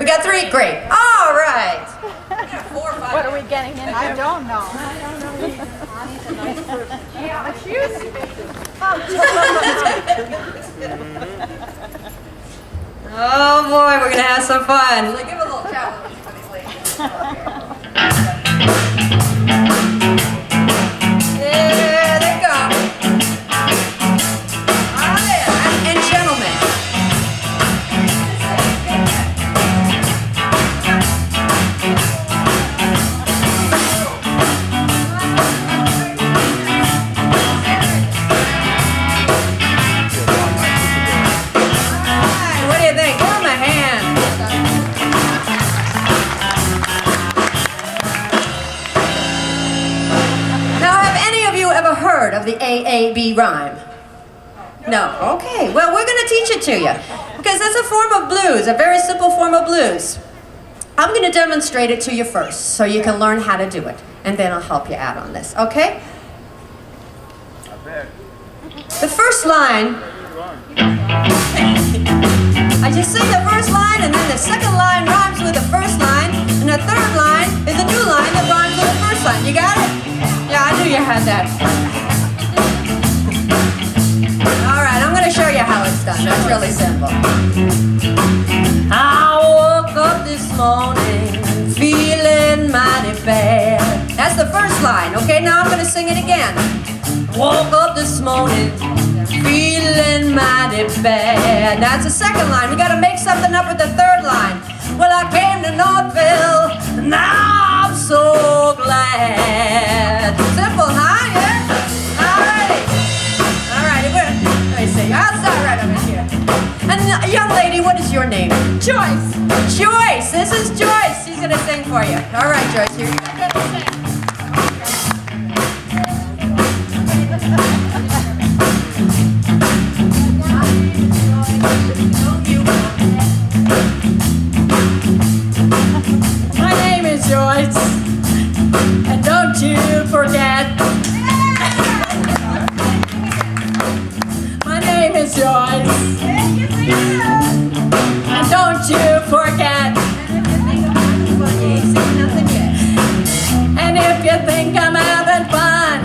We got 3? Great. All right. What are we getting into? I don't know. Oh boy, we're gonna have some fun. Give a little challenge for these ladies. There they go. Oh yeah, and gentlemen. What do you think? Give them a hand. Now, have any of you ever heard of the AAB rhyme? No? Okay, well, we're going to teach it to you because it's a form of blues, a very simple form of blues. I'm going to demonstrate it to you first so you can learn how to do it, and then I'll help you out on this, okay? The first line, I just sing the first line, and then the second line rhymes with the first line, and the third line is a new line that rhymes with the first line. You got it? Yeah, I knew you had that. All right, I'm going to show you how it's done. That's really simple. I woke up this morning feeling mighty bad. That's the first line. Okay, now I'm going to sing it again. Woke up this morning feeling mighty bad. That's the second line. We got to make something up with the third line. Well, I came to Northville, now I'm so glad. Simple, huh? Yeah? All righty, let me see. I'll start right over here. And young lady, what is your name? Joyce. Joyce. This is Joyce. She's going to sing for you. All right, Joyce, here you go. My name is Joyce. And don't you forget. My name is Joyce. And don't you forget. And if you think I'm having fun,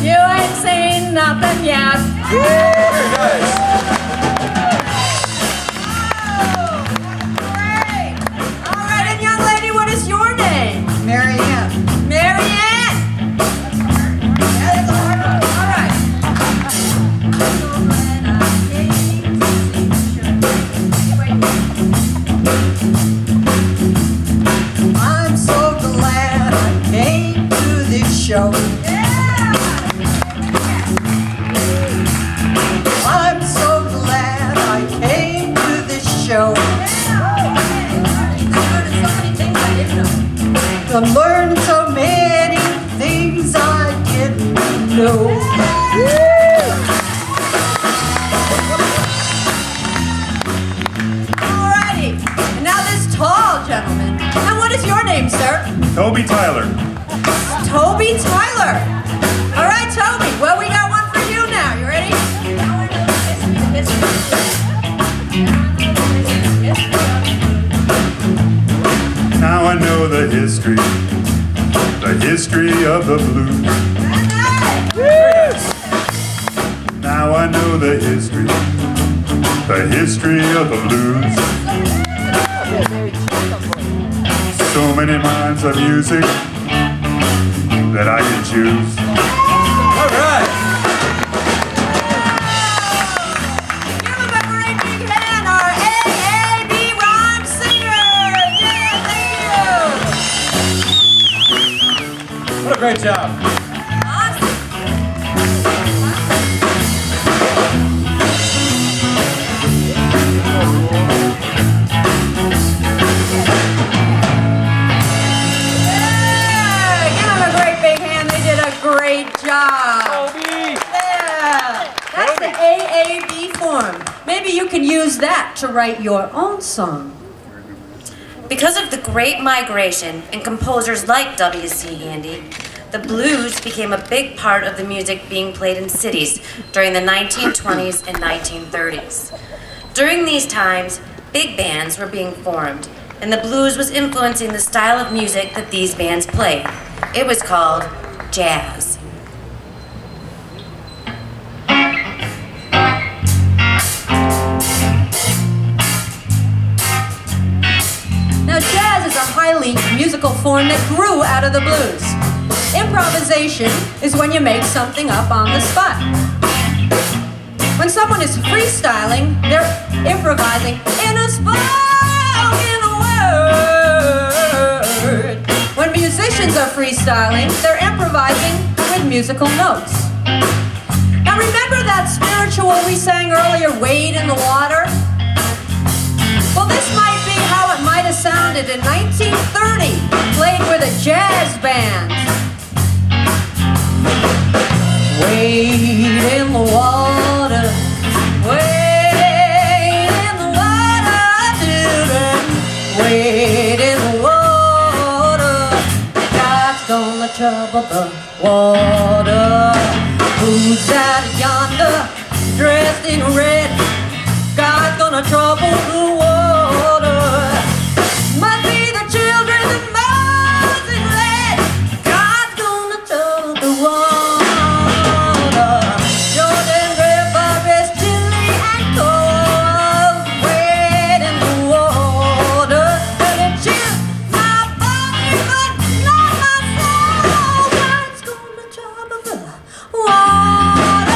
you ain't seen nothing yet. Very nice. Great. All right, and young lady, what is your name? Marianne. Marianne. Yeah, that's a hard one. All right. I'm so glad I came to this show. I'm so glad I came to this show to learn so many things I didn't know. Alrighty. And now this tall gentleman. And what is your name, sir? Toby Tyler. Toby Tyler. All right, Toby. Well, we got one for you now. You ready? Now I know the history of the blues. Now I know the history of the blues. So many minds of music that I can choose. All right. Give him a great big hand, our AAB rhyme singers. Yeah, thank you. What a great job. Awesome. Yeah, give them a great big hand. They did a great job. Toby. Yeah, that's the AAB form. Maybe you can use that to write your own song. Because of the Great Migration and composers like W.C. Handy, the blues became a big part of the music being played in cities during the 1920s and 1930s. During these times, big bands were being formed. and the blues was influencing the style of music that these bands played. It was called jazz. Now, jazz is a highly musical form that grew out of the blues. Improvisation is when you make something up on the spot. When someone is freestyling, they're improvising in a spoken word. When musicians are freestyling, they're improvising with musical notes. Now, remember that spiritual we sang earlier, Wade in the Water? Well, this might be how it might have sounded in 1930, played with a jazz band. Wade in the water, wade in the water, children, wade in the water. God's gonna trouble the water. Who's that yonder, dressed in red? God's gonna trouble the water. Must be the children of Moses led. God's gonna trouble the water. Jordan River is chilly and cold. Wade in the water, and it chills my body but not my soul. God's gonna trouble the water.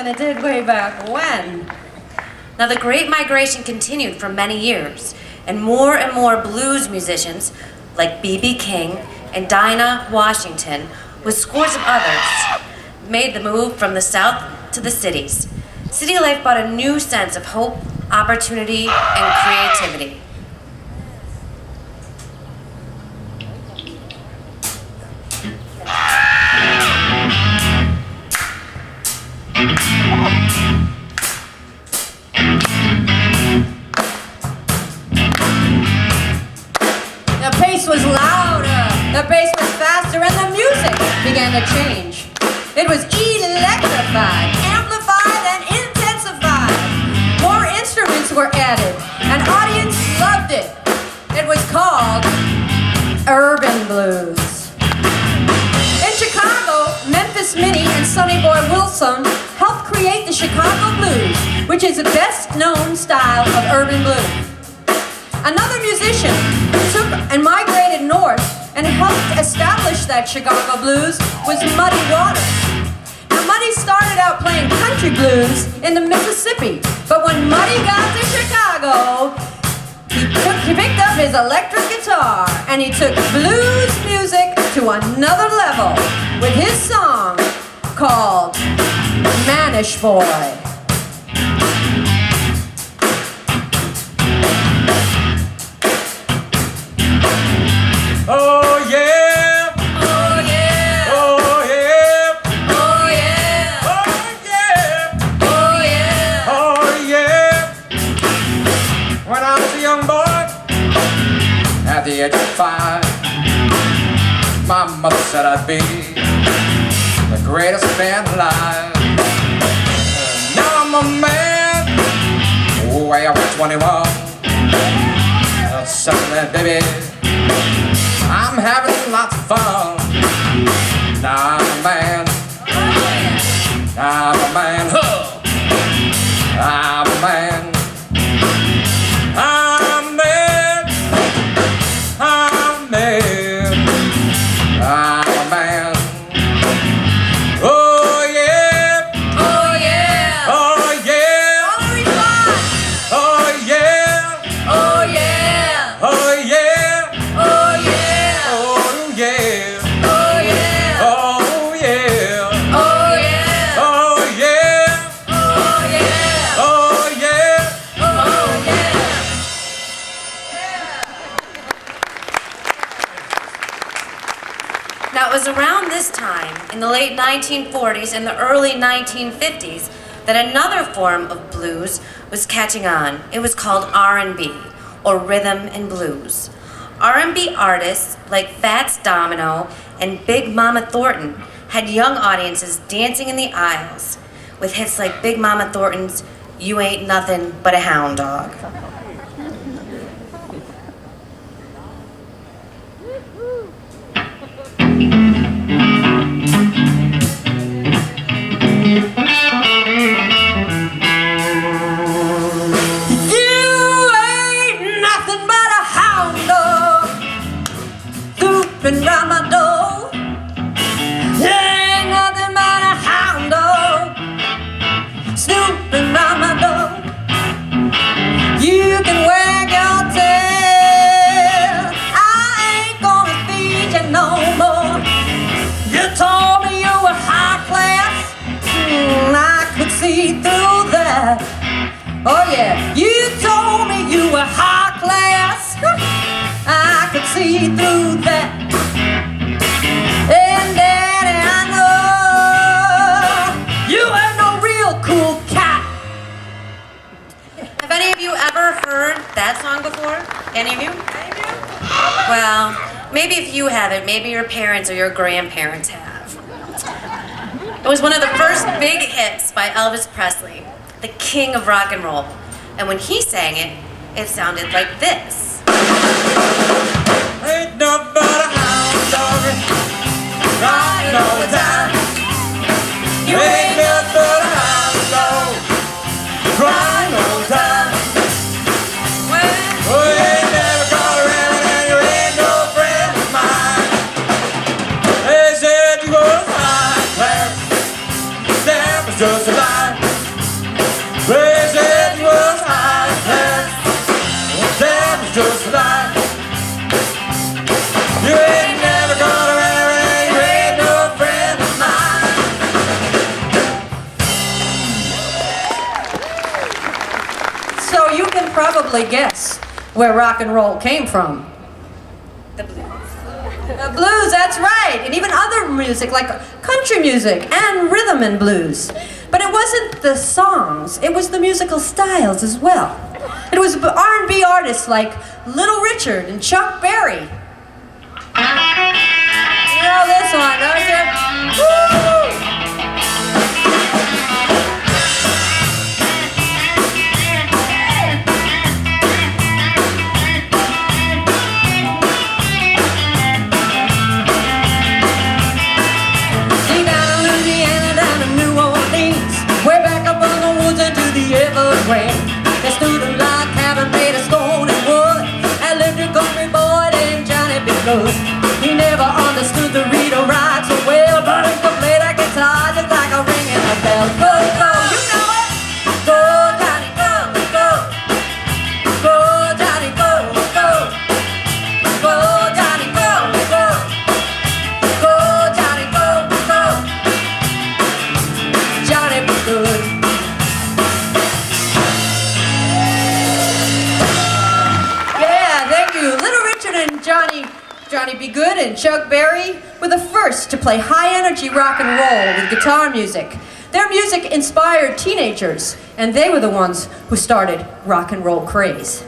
It did way back when. Now, the Great Migration continued for many years, and more blues musicians, like B.B. King and Dinah Washington, with scores of others, made the move from the South to the cities. City life brought a new sense of hope, opportunity, and creativity. The pace was louder, the bass was faster, and the music began to change. It was electrified, amplified, and intensified. More instruments were added, and audience loved it. It was called urban blues. In Chicago, Memphis Minnie and Sonny Boy Wilson helped create the Chicago blues, which is the best known style of urban blues. Another musician who took and migrated north and helped establish that Chicago blues was Muddy Waters. Now, Muddy started out playing country blues in the Mississippi, but when Muddy got to Chicago, he picked up his electric guitar and he took blues music to another level with his song called Mannish Boy. Oh yeah, Oh yeah, oh yeah, oh yeah, oh yeah, oh yeah. oh yeah. When I was a young boy, at the age of 5, My mother said I'd be the greatest man alive. Now I'm a man, way over 21. Suddenly, baby, I'm having lots of fun. Now I'm a man. I'm a man. Huh. I'm a man. I'm a man. I'm a man. I'm a man. Oh yeah. Oh yeah. Oh yeah. Oh yeah. Oh yeah. Oh yeah. Oh yeah. Oh yeah. Oh yeah. Oh yeah. Oh yeah. Oh yeah. Oh yeah. Oh yeah. Oh yeah. Now, it was around this time, in the late 1940s and the early 1950s, that another form of blues was catching on. It was called R&B, or rhythm and blues. R&B artists like Fats Domino and Big Mama Thornton had young audiences dancing in the aisles with hits like Big Mama Thornton's "You Ain't Nothing But a Hound Dog." You ain't nothing but a hound dog snooping round my door. You ain't nothing but a hound dog snooping round my door. You can wag your tail, I ain't gonna feed you no more. You told me you were high class, I could see through that. Oh yeah, you told me you were high class, I could see through that. And Daddy, I know you ain't no real cool cat. Have any of you ever heard that song before? Any of you? Well, maybe if you haven't, maybe your parents or your grandparents have. It was one of the first big hits by Elvis Presley, the king of rock and roll. And when he sang it, it sounded like this. Ain't nothing but a hound dog riding all the time. You ain't nothing but a hound dog crying all the time. Oh, you ain't never gone around and you ain't no friend of mine. They said you was high class, that was just a lie. They said you was high class, that was just a lie. You ain't never gonna marry, you ain't no friend of mine. So you can probably guess where rock and roll came from. The blues. The blues, that's right, and even other music like country music and rhythm and blues. But it wasn't the songs, it was the musical styles as well. It was R&B artists like Little Richard and Chuck Berry. You know this one, don't you? Woo! See, down in Louisiana, down in New Orleans, way back up on the woods into the Everglades, they stood a log cabin made of stone and wood, and lived a country boy named Johnny B. Good. He never understood the read or write so well, but he could play that guitar just like a ring in a bell. Go, go, you know it. Go, Johnny, go, go. Go, Johnny, go, go. Go, Johnny, go, go. Go, Johnny, go, go. Johnny be good. Yeah, thank you. Little Richard and Johnny B. Good and Chuck Berry were the first to play high-energy rock and roll with guitar music. Their music inspired teenagers, and they were the ones who started rock and roll craze.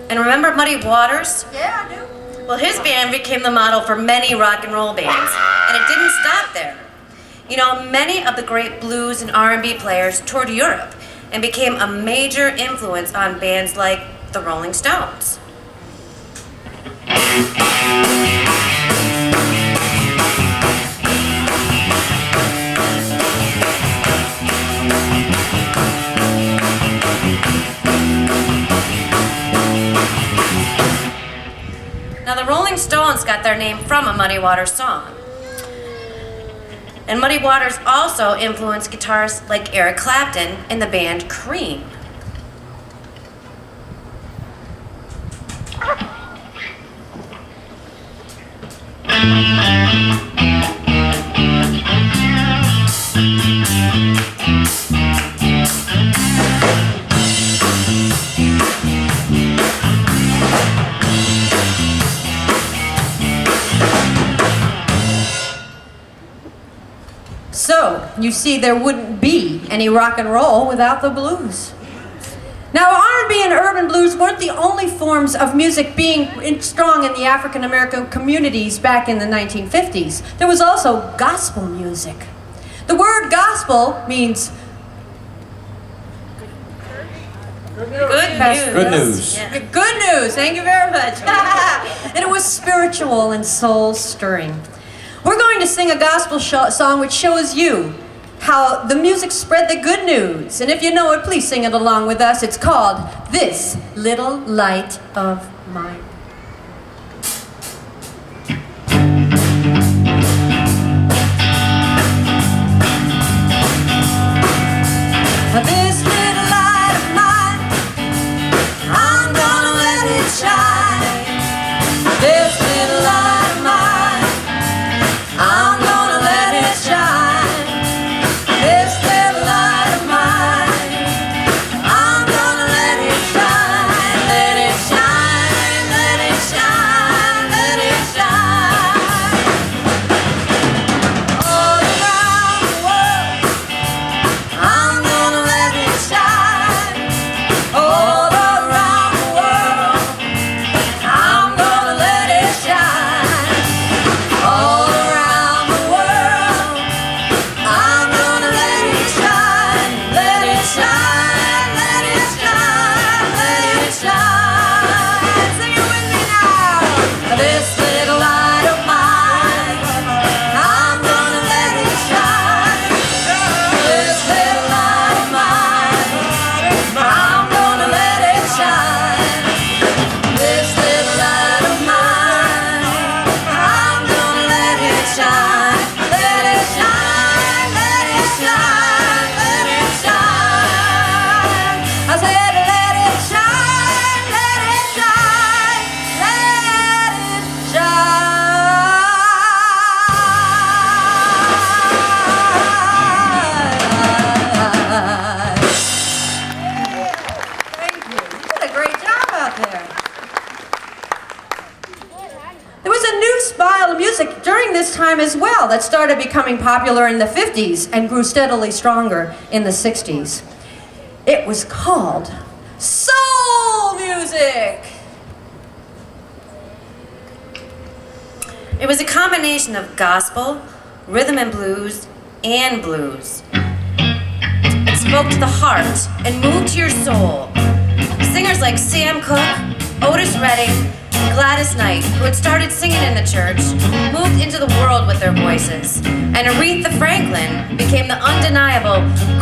And remember Muddy Waters? Yeah, I do. Well, his band became the model for many rock and roll bands, and it didn't stop there. You know, many of the great blues and R&B players toured Europe and became a major influence on bands like the Rolling Stones. Now, the Rolling Stones got their name from a Muddy Waters song. And Muddy Waters also influenced guitarists like Eric Clapton in the band Cream. So, you see, there wouldn't be any rock and roll without the blues. Now, R&B and urban blues weren't the only forms of music being strong in the African American communities back in the 1950s. There was also gospel music. The word gospel means Good news. Good news. Yeah. good news. Thank you very much. And it was spiritual and soul stirring. We're going to sing a gospel song which shows you how the music spread the good news. And if you know it, please sing it along with us. It's called This Little Light of Mine. This little light of mine, I'm gonna let it shine. This little light of mine, I'm gonna let it shine. This little light of mine, I'm gonna let it shine. Let it shine, let it shine, let it shine. All around the world, I'm gonna let it shine. All around the world, I'm gonna let it shine. All around the world, I'm gonna let it shine. Let it shine, let it shine, let it shine. Sing it with me now. This little light of mine, I'm gonna let it shine. This little light of mine, I'm gonna let it shine. This little light of mine, I'm gonna let it shine. Let it shine, let it shine, let it shine. I said let it shine, let it shine, let it shine. Thank you. You did a great job out there. There was a new style of music during this time as well that started becoming popular in the 50s and grew steadily stronger in the 60s. It was called soul music. It was a combination of gospel, rhythm and blues, and blues. It spoke to the heart and moved to your soul. Singers like Sam Cooke, Otis Redding, and Gladys Knight, who had started singing in the church, moved into the world with their voices. And Aretha Franklin became the undeniable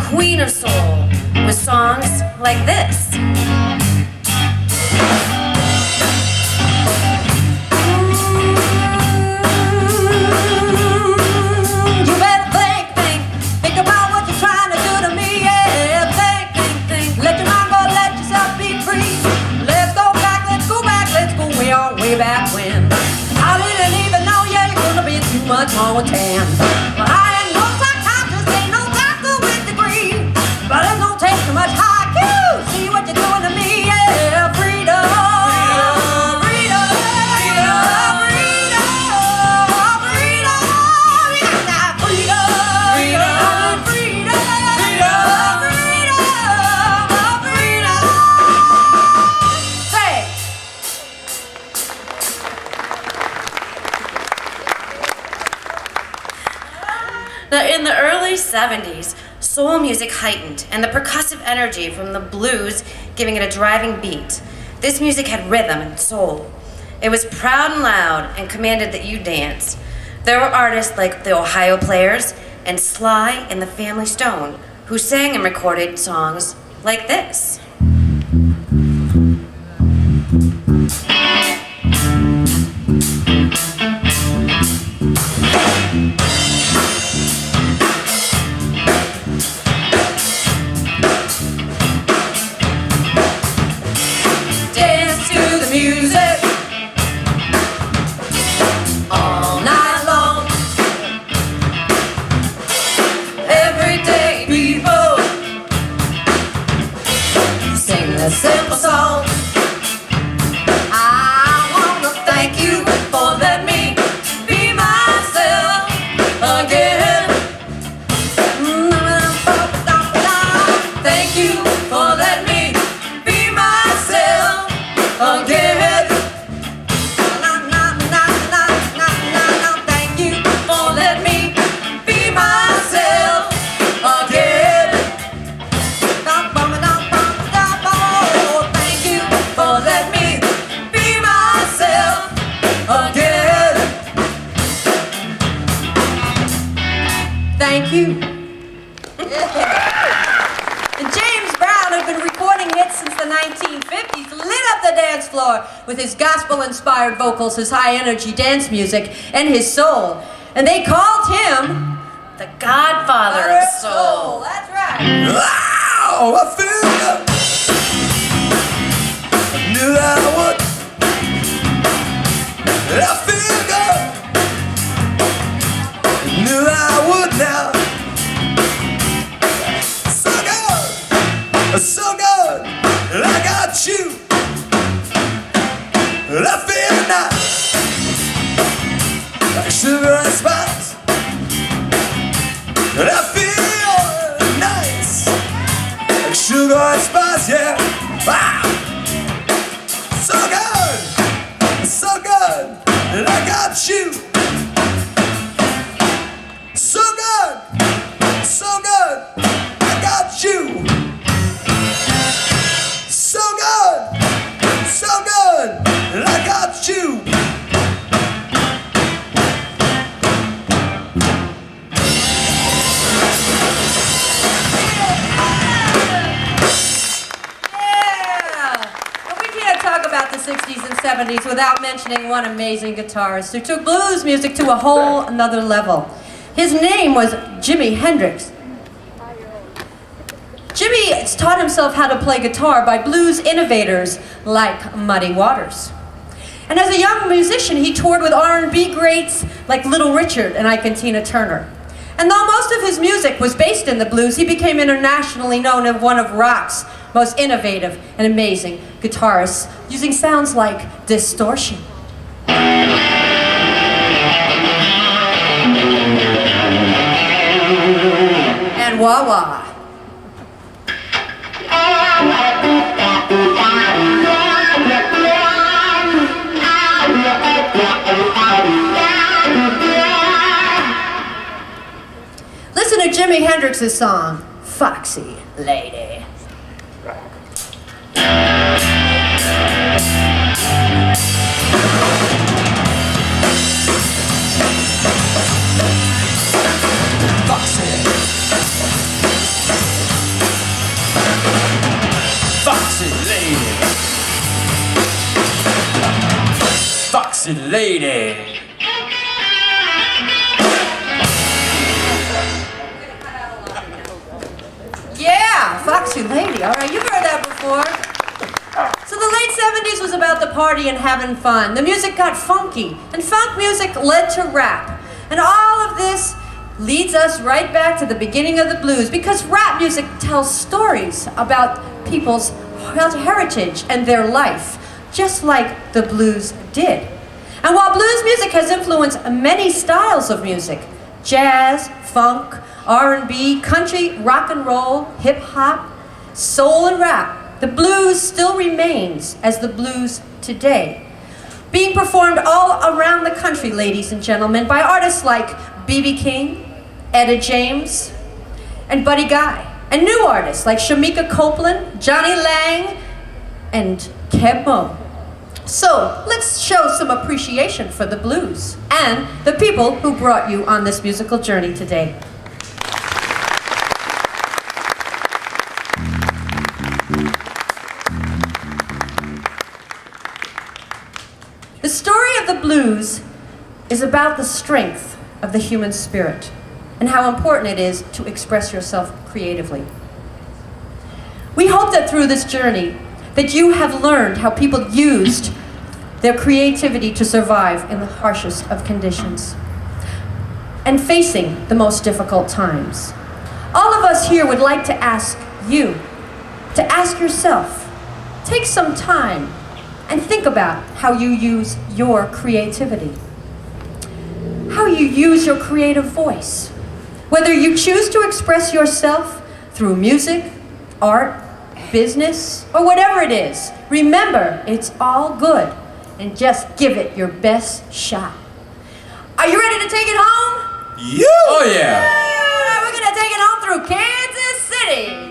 queen of soul with songs like this. You better think about what you're trying to do to me, yeah. Think. Let your mind go, let yourself be free. Let's go back, let's go way on, way back when. I didn't even know, yeah, you're gonna be too much on with tan. But I ain't no psychiatrist, ain't no doctor with degree. But it's gonna take too much high Q. See what you're doing to me, yeah. Freedom. that in the early 70s, soul music heightened and the percussive energy from the blues giving it a driving beat. This music had rhythm and soul. It was proud and loud and commanded that you dance. There were artists like the Ohio Players and Sly and the Family Stone who sang and recorded songs like this. Dance to the music all night long. Everyday people sing a simple song. I wanna thank you for letting me be myself again. Thank you for letting me be myself again. Thank you for letting me be myself again. Thank you for letting me be myself again. Thank you. And James Brown had been recording hits since the 1950s, lit up the dance floor with his gospel-inspired vocals, his high-energy dance music, and his soul. And they called him The Godfather of Soul. That's right. Wow, I feel good. I knew that I would. I feel good. I knew that I would now. So good, so good. And I got you. And I feel nice, like sugar and spice. And I feel nice, like sugar and spice, yeah. Wow. So good, and I got you. So good, I got you. So good, and I got you. Talk about the 60s and 70s without mentioning one amazing guitarist who took blues music to a whole another level. His name was Jimi Hendrix. Jimi taught himself how to play guitar by blues innovators like Muddy Waters. And as a young musician, he toured with R&B greats like Little Richard and Ike and Tina Turner. And though most of his music was based in the blues, he became internationally known as one of rock's most innovative and amazing guitarists, using sounds like distortion. And wah-wah. Listen to Jimi Hendrix's song, Foxy Lady. Foxy lady, foxy lady. Yeah, Foxy Lady. All right, you've heard that before. So the late 70s was about the party and having fun. The music got funky, and funk music led to rap. And all of this leads us right back to the beginning of the blues, because rap music tells stories about people's heritage and their life, just like the blues did. And while blues music has influenced many styles of music, jazz, funk, R&B, country, rock and roll, hip hop, soul and rap, the blues still remains as the blues today, being performed all around the country, ladies and gentlemen, by artists like B.B. King, Etta James, and Buddy Guy, and new artists like Shamika Copeland, Johnny Lang, and Keb Mo. So let's show some appreciation for the blues and the people who brought you on this musical journey today. The story of the blues is about the strength of the human spirit and how important it is to express yourself creatively. We hope that through this journey that you have learned how people used their creativity to survive in the harshest of conditions and facing the most difficult times. All of us here would like to ask you to ask yourself, take some time and think about how you use your creativity, how you use your creative voice. Whether you choose to express yourself through music, art, business, or whatever it is, remember, it's all good, and just give it your best shot. Are you ready to take it home? Yeah! Oh yeah! Yeah, we're gonna take it home through Kansas City.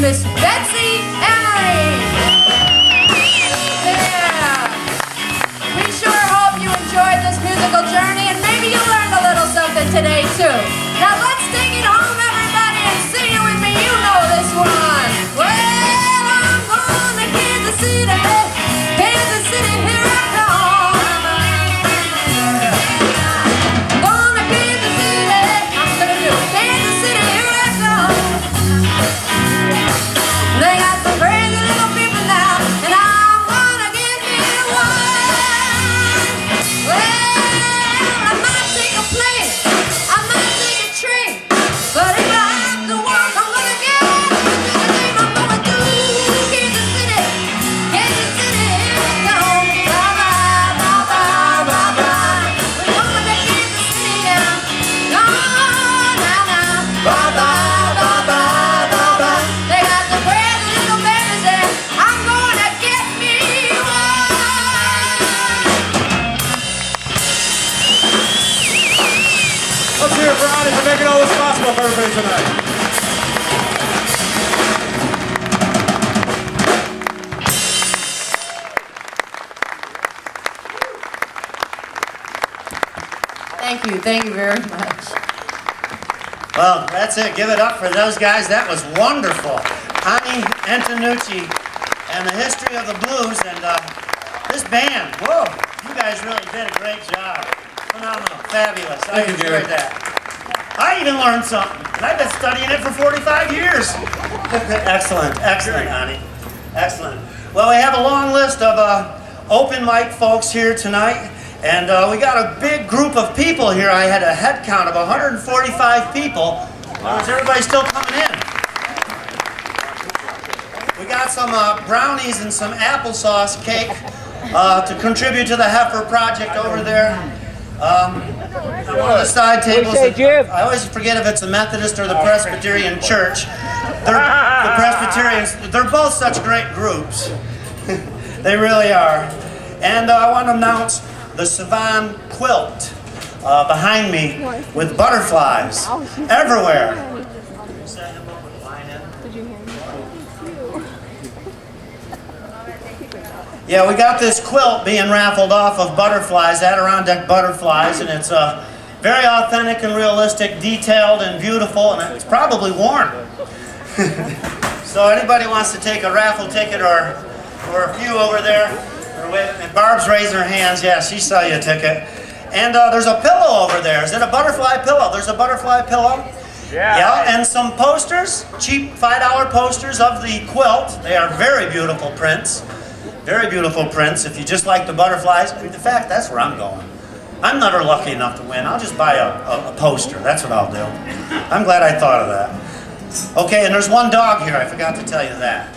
Miss Betsy Emery. Yeah. We sure hope you enjoyed this musical journey and maybe you learned a little something today too. Now let's take it home, everybody, and sing it with me. You know this one. Well, I'm going to Kansas City. Kansas City, here I come. Going to Kansas City. I'm going to do Kansas City, here I come. They got some crazy little people now, and I'm gonna give me one. Well, I might take a plane, I might take a train, hear it for Ani for making all this possible for everybody tonight. Thank you very much. Well, that's it. Give it up for those guys. That was wonderful. Ani Antonucci and the history of the blues and this band. Whoa, you guys really did a great job. Phenomenal, fabulous. I enjoyed that. I even learned something, and I've been studying it for 45 years. Excellent, excellent, Ani. Excellent. Well, we have a long list of open mic folks here tonight. And we got a big group of people here. I had a head count of 145 people. Is everybody still coming in? We got some brownies and some applesauce cake to contribute to the Heifer Project over there. On one of the side tables. I always forget if it's the Methodist or the Presbyterian Church. The Presbyterians, they're both such great groups. They really are. And I want to announce the Savan quilt behind me with butterflies everywhere. Yeah, we got this quilt being raffled off of butterflies, Adirondack butterflies, and it's very authentic and realistic, detailed and beautiful, and it's probably worn. So anybody wants to take a raffle ticket or a few over there, and Barb's raising her hands. Yeah, she saw you a ticket. And there's a pillow over there. Is it a butterfly pillow? There's a butterfly pillow. Yeah, and some posters, cheap $5 posters of the quilt. They are very beautiful prints. Very beautiful prints. If you just like the butterflies, in fact, that's where I'm going. I'm never lucky enough to win. I'll just buy a poster. That's what I'll do. I'm glad I thought of that. Okay, and there's one dog here. I forgot to tell you that.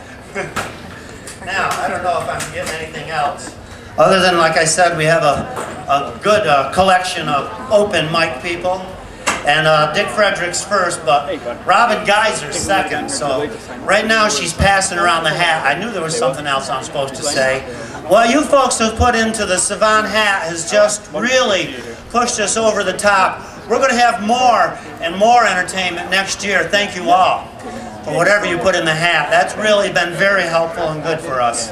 Now, I don't know if I'm getting anything else. Other than, like I said, we have a good collection of open mic people. And Dick Fredericks first, but Robin Geyser's second. So right now she's passing around the hat. I knew there was something else I'm supposed to say. What you folks have put into the Savan hat has just really pushed us over the top. We're going to have more and more entertainment next year. Thank you all for whatever you put in the hat. That's really been very helpful and good for us.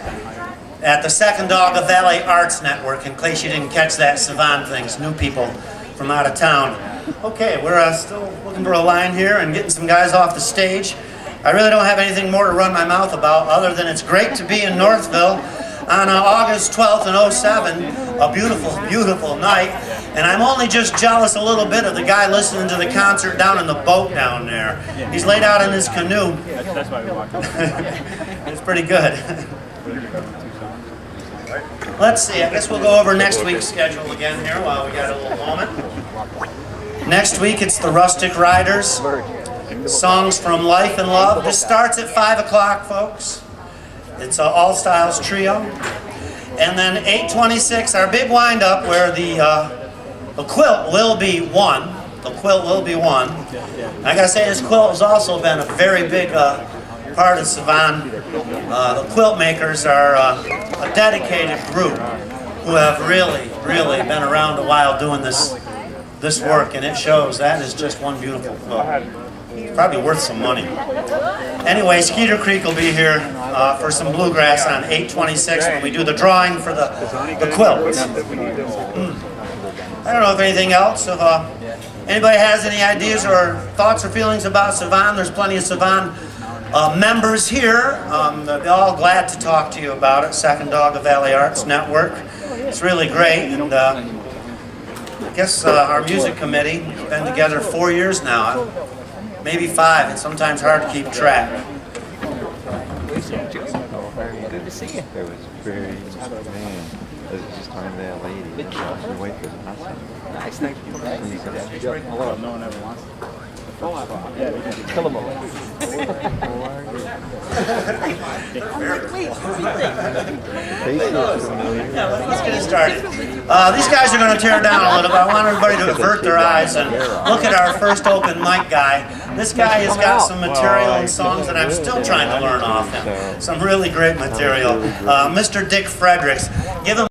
At the Second Dog of Valley Arts Network, in case you didn't catch that Savan things, new people from out of town. Okay, we're still looking for a line here and getting some guys off the stage. I really don't have anything more to run my mouth about other than it's great to be in Northville on August 12th in 07, a beautiful, beautiful night. And I'm only just jealous a little bit of the guy listening to the concert down in the boat down there. He's laid out in his canoe. That's why we walked over. It's pretty good. Let's see, I guess we'll go over next week's schedule again here while we got a little moment. Next week it's the Rustic Riders, Songs from Life and Love. This starts at 5 o'clock, folks. It's an all-styles trio. And then 8:26, our big wind-up where the quilt will be won. The quilt will be won. I gotta say, this quilt has also been a very big part of Savan. The quilt makers are a dedicated group who have really, really been around a while doing this work, and it shows. That is just one beautiful quilt. Probably worth some money. Anyway, Skeeter Creek will be here for some bluegrass on 8/26 when we do the drawing for the quilts. I don't know if anything else. If anybody has any ideas or thoughts or feelings about Savan, there's plenty of Savan members here. They're all glad to talk to you about it. Second Dog of Valley Arts Network. It's really great, and I guess our music committee has been together 4 years now, maybe 5. It's sometimes hard to keep track. Good to see you. It was very, man, I was just talking to that lady. She wait for the house. Nice, thank you. Hello, no one ever wants to. Yeah, kill them all. Let's get it started. These guys are going to tear down a little bit. I want everybody to avert their eyes and look at our first open mic guy. This guy has got some material and songs that I'm still trying to learn off him. Some really great material. Mr. Dick Fredericks. Give him